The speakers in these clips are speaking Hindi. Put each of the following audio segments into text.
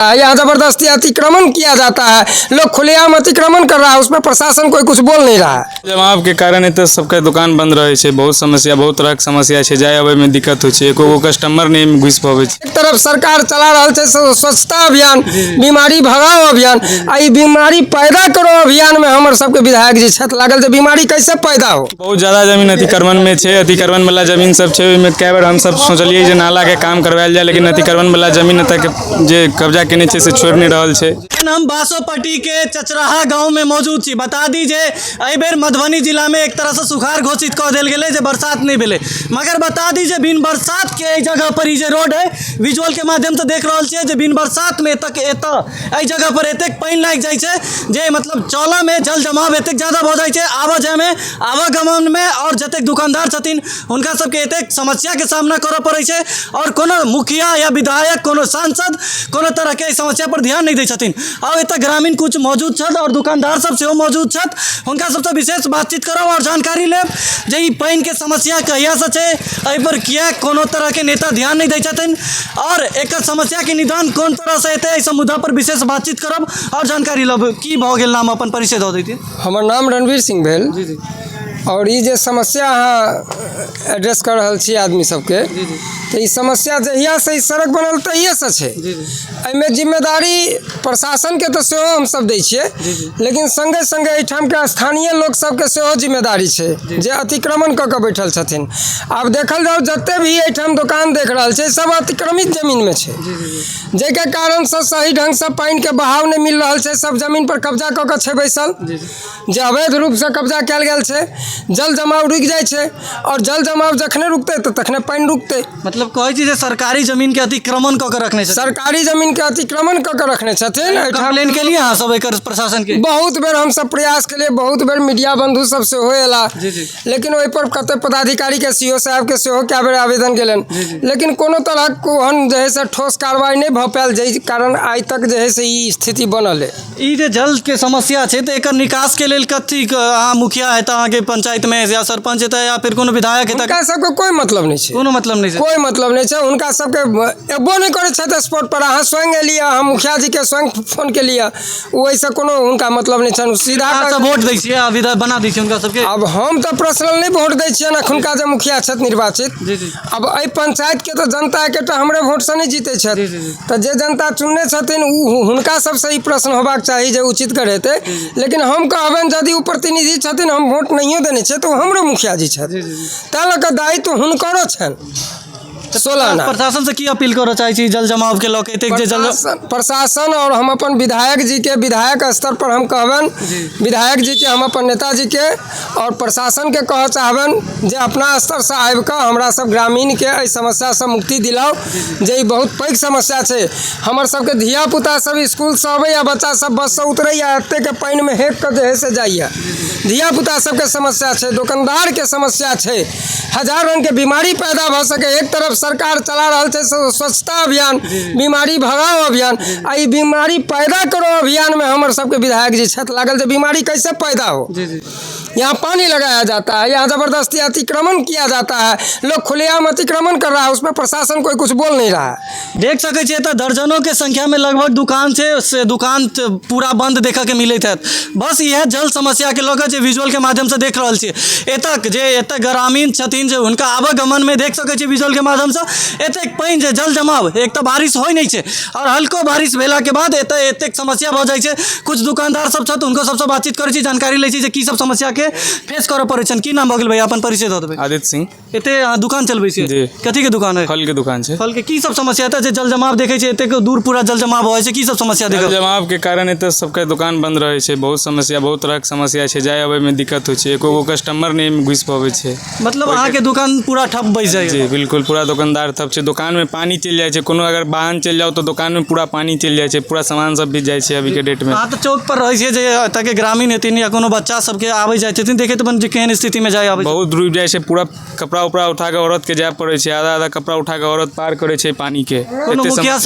यहाँ जबरदस्ती अतिक्रमण किया जाता है, लोग खुलेआम अतिक्रमण कर रहा है, उसमें प्रशासन कोई कुछ बोल नहीं रहा है। जमाव के कारण एतऽ सबके दुकान बंद रहे छै, बहुत समस्या, बहुत तरह के समस्या छै, जाय आबे में दिक्कत होइ छै, एको कस्टमर नहीं घुस पावे छै। एक तरफ सरकार चला रहा है स्वच्छता अभियान, बीमारी भगाओ अभियान, आ बीमारी पैदा करो अभियान में हमर सबके विधायक जी छत लागल, बीमारी कैसे पैदा हो। बहुत ज्यादा जमीन अतिक्रमण में छै, अतिक्रमण वाला जमीन सब छै, ओहिमे कई बार हम सब सोचलिए जे नाला के काम करवायल जाए, लेकिन अतिक्रमण वाला जमीन एतऽ के जे कब्जा केने छै से छोड़ नहीं रहल छै। हम बासोपट्टी के चचराहा गांव में मौजूद छी। बता दी जे एहि बेर मधुबनी जिला में एक तरह से सुखाड़ घोषित कऽ देल गेलै जे बरसात नहीं भेलै, मगर बता दी जे बिन बरसात के एहि जगह पर ई जे रोड है विजुअल के माध्यम से देख रहल छियै जे बिन बरसात में एतऽ एहि जगह पर एतेक पानि लागि जाइ छै जे मतलब चलऽ में जल जमाव एतेक ज्यादा भऽ जाइ छै, आबऽ जाय में आवागमन में, और जतेक दुकानदार छथिन हुनका सबके एतेक समस्या के सामना करऽ पड़ै छै, और कोनो मुखिया या विधायक, कोनो सांसद कोनो तरह के समस्या पर ध्यान नहीं दै छथिन। और एतऽ ग्रामीण कुछ मौजूद छथि और दुकानदार सब सेहो मौजूद छथि, हुनका सबसे विशेष बातचीत करब और जानकारी लेब जे ई पानि के समस्या कहिया से छै, एहि पर किया कोनो तरह के नेता ध्यान नहीं दै छथिन, और एकर समस्या के निदान कोन तरह से हेतै, एहि मुद्दा पर विशेष बातचीत करब और जानकारी लेब। की भऽ गेल, नाम अपन परिचय दऽ दैतियै। हमर नाम रणवीर सिंह भेल। जी जी। और ये जे समस्या अहाँ एड्रेस कर रहल छी आदमी सबके, तो ई समस्या जहिया से ई सड़क बनल तहिए से छै। एहिमे जिम्मेदारी प्रशासन के तो सेहो हम सब दै छियै, लेकिन संगे संगे एहिठाम के स्थानीय लोग सबके सेहो जिम्मेदारी छै जे अतिक्रमण कऽ के बैठल छथिन। आब देखल जाओ जते भी एहिठाम दुकान देख रहल छै सब अतिक्रमित जमीन में छै, जेके कारण से सही ढंग से पानि के बहाव नहीं मिल रहल छै, सब जमीन पर कब्जा कऽ के छै बैसल, जे अवैध रूप से कब्जा कयल गेल छै। जल जमाव रुक जाए छै, और जल जमाव जखने रुकते तो तखने पानी रुकते। मतलब कहै छी जे सरकारी जमीन के अतिक्रमण कऽ के रखने छथिन, सरकारी जमीन के अतिक्रमण कऽ के रखने छथिन। कंप्लेन के लिए अहाँ सब एकर प्रशासन के बहुत बेर हम सब प्रयास के लिए, बहुत बेर मीडिया बंधु सब से होएला, लेकिन ओहि पर कते पदाधिकारी के सीओ साहब के सेहो कए बेर आवेदन केलन, लेकिन कोनो तरह कोहन जे है से ठोस कार्रवाई नहीं भऽ पायल, जाहि कारण आइ तक जे है से ई स्थिति बनल है। ई जे जल के समस्या छै तो एकर निकास के लेल कथी अहाँ मुखिया है अहाँ के पंचायत में या सरपंच है या फिर कोनो विधायक है, उनका सबके कोई मतलब नहीं छै, कोनो मतलब नहीं छै, कोई मतलब नहीं छै, उनका सबके एबो नहीं करे छथि स्पॉट पर। अहाँ स्वयं एलियै, हम मुखिया जी के स्वयं फोन के लिया, वैसे कोनो उनका मतलब नहीं छन, सीधा वोट दै छियै आ विधायक बना दै छियै उनका सबके। अब हम तो पर्सनल नहीं वोट दै छियै अखुनका जे मुखिया छथि निर्वाचित, अब एहि पंचायत के तो जनता एकेटा हमरे वोट से नहीं जीते छथि, तो जे जनता चुनने छथिन हुनका सबसे ई प्रश्न होबाक चाही जे उचित करेते, लेकिन हम कहबनि यदि ओ प्रतिनिधि छथिन हम वोट नहीं देने छै तो हमरो मुखिया जी छथि, ताहि लऽ कऽ दायित्व हुनकरो छनि। प्रशासन से की अपील करऽ चाहै छी जल जमाव के लऽ के एतेक जे जल प्रशासन और हम अपन विधायक जी के, विधायक स्तर पर हम कहबन, विधायक जी के, हम अपन नेताजी के और प्रशासन के कह चाहबन जे अपना स्तर से आबि कऽ हमरा सब ग्रामीण के एहि समस्या से मुक्ति दिलाओ, जे ई बहुत पैघ समस्या छै। हमर सबके धिया पुता सब स्कूल से अबैया, बच्चा सब बस से उतरैया, एते के पानि में हेक के जे है से जाइया, धिया पुता सबके समस्या छै, दुकानदार के समस्या छै, हजार रंग के बीमारी पैदा भऽ सके। एक तरफ सरकार चला रहा है स्वच्छता अभियान, बीमारी भगाओ अभियान, आ बीमारी पैदा करो अभियान में हमर सबके विधायक जी छत लागल, बीमारी कैसे पैदा हो। यहाँ पानी लगाया जाता है, यहाँ जबरदस्ती अतिक्रमण किया जाता है, लोग खुलेआम अतिक्रमण कर रहा है, उसमें प्रशासन कोई कुछ बोल नहीं रहा है। देख सकै छियै तऽ दर्जनों के संख्या में लगभग दुकान छै, से दुकान पूरा बंद देखऽ के मिलैत है। बस यह जल समस्या के लऽ के विजुअल के माध्यम से देख रहल छियै, एतऽ ग्रामीण छथिन जे हुनका आवागमन में देख सकै छियै विजुअल के माध्यम से एतेक पानि जे जल जमाव, एक तो बारिश होइ नहीं छै और हल्को बारिश भेला के बाद एतेक समस्या भऽ जाइ छै। कुछ दुकानदार सब छथि हुनको सबसे बातचीत करै छी, जानकारी लै छी जे की सब समस्या के फेस करऽ पड़ै छनि। की नाम भऽ गेल भैया, अपन परिचय दऽ देबै। आदित्य सिंह। एते दुकान चलबै छियै? जी। कथी के दुकान है? फल के दुकान छै। फल के की सब समस्या है जे जल जमाव देखै छै, एतेक दूर पूरा जल जमाव होइ छै, की सब समस्या देखै? जल जमाव के कारण एतऽ सबके दुकान बंद रहे छै, बहुत समस्या, बहुत तरह के समस्या छै, जाय आबे में दिक्कत होइ छै, एको कस्टमर नहीं घुस पावे छै। मतलब अहाँ के दुकान पूरा ठप बैस जाइए? जी बिल्कुल, पूरा दुकानदार ठप छै, दुकान में पानी चलि जाइ छै, कोनो अगर वाहन चलि जाओ तो दुकान में पूरा पानी चलि जाइ छै, पूरा सामान सब भीज जाइ छै अभी के डेट में। अहाँ तो चौक पर रहै छियै जे एतऽ के ग्रामीण हेथिन या कोनो बच्चा सबके आबै जाइ जाइ छथिन देखे तो जे केहन स्थिति में जाए आबै छै। बहुत डूबि जाइ छै, पूरा कपड़ा उपड़ा उठा के औरत के जाय पड़े छै, आधा आधा कपड़ा उठा के औरत पार करे छै पानी के। कोनो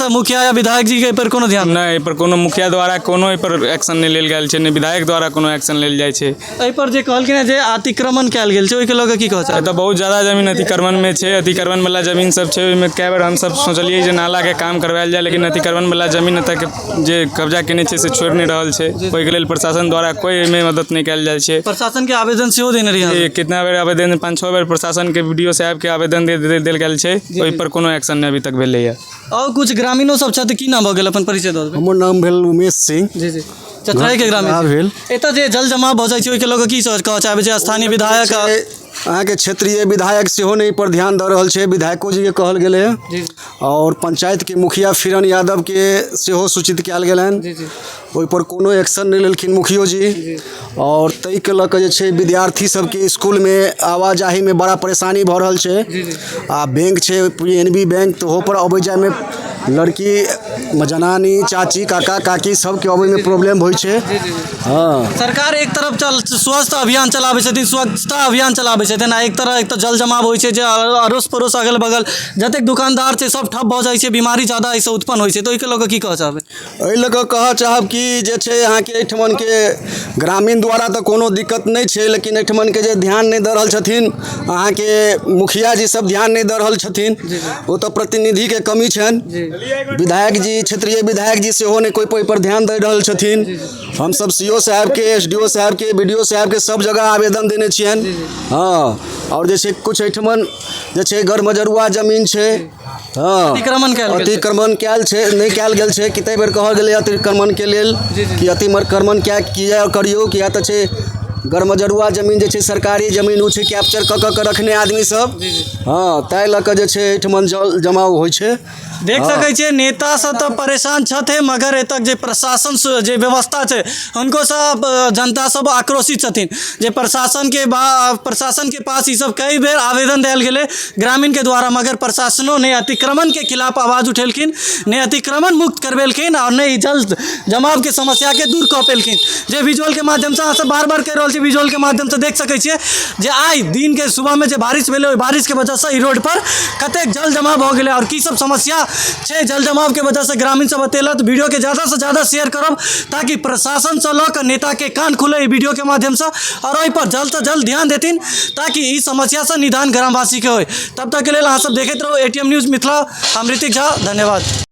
मुखिया या विधायक जी के एहि पर कोनो ध्यान नहीं, एहि पर कोनो मुखिया द्वारा कोनो एहि पर एक्शन नहीं लेल गेल छै, नहीं विधायक द्वारा कोनो एक्शन लेल जाइ छै। एहि पर जे कहलखिन जे अतिक्रमण कयल गेल छै ओहि के लऽ के की कहै छै? तऽ बहुत ज़्यादा जमीन अतिक्रमण में छै, अतिक्रमण वाला जमीन सब छै, ओहिमे कए बेर हम सब सोचलिए जे नाला के काम करवायल जाए, लेकिन अतिक्रमण वाला जमीन एतऽ के जे कब्जा केने छै से छोड़ि नहि रहल छै। ओहिके लेल प्रशासन द्वारा कोई एहिमे मदद नहीं कयल जाइ छै। प्रशासन के आवेदन सेहो देने रही? कितना बेर आवेदन, 5-6 बेर प्रशासन के वीडियो साहब के आवेदन देल गेल छै, ओहि पर कोनो एक्शन नहीं अभी तक भेलैया। और कुछ ग्रामीणों सब छथि, की नाम भऽ गेल, अपन परिचय दऽ देबै। हमर नाम भेल उमेश सिंह। जी जी, चतराही के ग्रामीण भेल। एतऽ जे जल जमाव भऽ जाइ छै ओहिके लऽ के की कहऽ चाहबै छै? स्थानीय विधायक अहाँके क्षेत्रीय विधायक सेहो नहीं पर ध्यान दऽ रहल छै, विधायको जी के कहल गेलै जी और पंचायत के मुखिया फिरन यादव के सेहो सूचित कयल गेलनि, जी जी ओहि पर कोनो एक्शन नहीं लेलखिन मुखियो जी। और ताहि के लऽ कऽ जे छै विद्यार्थी सबके स्कूल में आवाजाही में बड़ा परेशानी भऽ रहल छै। आ बैंक छै PNB बैंक, तऽ ओहो पर अबै जाय में लड़की जनानी चाची काका काकी सबके अबै में प्रॉब्लम होइ छै। हाँ, सरकार एक तरफ स्वस्थ अभियान चलाबै छथिन, स्वच्छता अभियान चलाबै छथिन, आ एक तरह एक तऽ जल जमाव होइ छै जे अड़ोस पड़ोस अगल बगल जतेक दुकानदार छै सब ठप भऽ जाइ छै, बीमारी ज़्यादा एहिसँ उत्पन्न होइ छै। तऽ ओहिके लऽ कऽ की कहऽ चाहबै? एहि लऽ कऽ कहऽ चाहब कि जे छै अहाँके एहिठमन के ग्रामीण द्वारा तऽ कोनो दिक्कत नहीं छै, लेकिन एहिठमन के जे ध्यान नहीं दऽ रहल छथिन, अहाँके मुखिया जी सब ध्यान नहीं दऽ रहल छथिन, ओ तऽ प्रतिनिधि के कमी छनि। विधायक जी, क्षेत्रीय विधायक जी सेहो नहीं कोई पर ध्यान दे रहल छथिन। हम सब CO साहब के, SDO साहब के, BDO साहब के सब जगह आवेदन देने छियनि। हाँ, और जे छै कुछ एहिठमन जे छै गरमजरुआ जमीन छै, हाँ अतिक्रमण कयल छै, नहीं कयल गेल छै। कते बेर कहल गेलै अतिक्रमण के लेल कि अतिक्रमण किया करियो, किया तऽ छै गरमजरुआ जमीन जे छै सरकारी जमीन ओ छै कैप्चर कऽ के रखने आदमी सब। हाँ, ताहि लऽ कऽ जे छै एहिठमन जल जमाव होइ छै। देख सकै छियै नेता सब तऽ परेशान छथि, मगर एतक जे प्रशासन जे व्यवस्था छै हुनको सब जनता सब आक्रोशित छथिन जे प्रशासन के पास ई सब कई बेर आवेदन देल गेलै ग्रामीण के द्वारा, मगर प्रशासनो ने अतिक्रमण के खिलाफ आवाज उठेलखिन, ने अतिक्रमण मुक्त करवेलखिन और ने जल जमाव के समस्या के दूर कऽ पेलखिन। जे विजुअल के माध्यम से अहाँ सब बार बार कहि रहल छी, विजुअल के माध्यम से देख सकै छियै जे आइ दिन के सुबह में जे बारिश भेलै, ओहि बारिश के वजह से ई रोड पर कतेक जल जमाव भऽ गेलै और की सब समस्या छै जल जमाव के वजह से ग्रामीण सब बतेलत। वीडियो के ज़्यादा से ज़्यादा शेयर करब ताकि प्रशासन से लऽ कऽ नेता के कान खुले ई वीडियो के माध्यम से, और ओहि पर जल्द से जल्द ध्यान देथिन ताकि ई समस्या से निदान ग्रामवासी के होय। तब तक के लेल अहाँ सब देखैत रहू ATM न्यूज़ मिथिला। हम ऋतिक झा, धन्यवाद।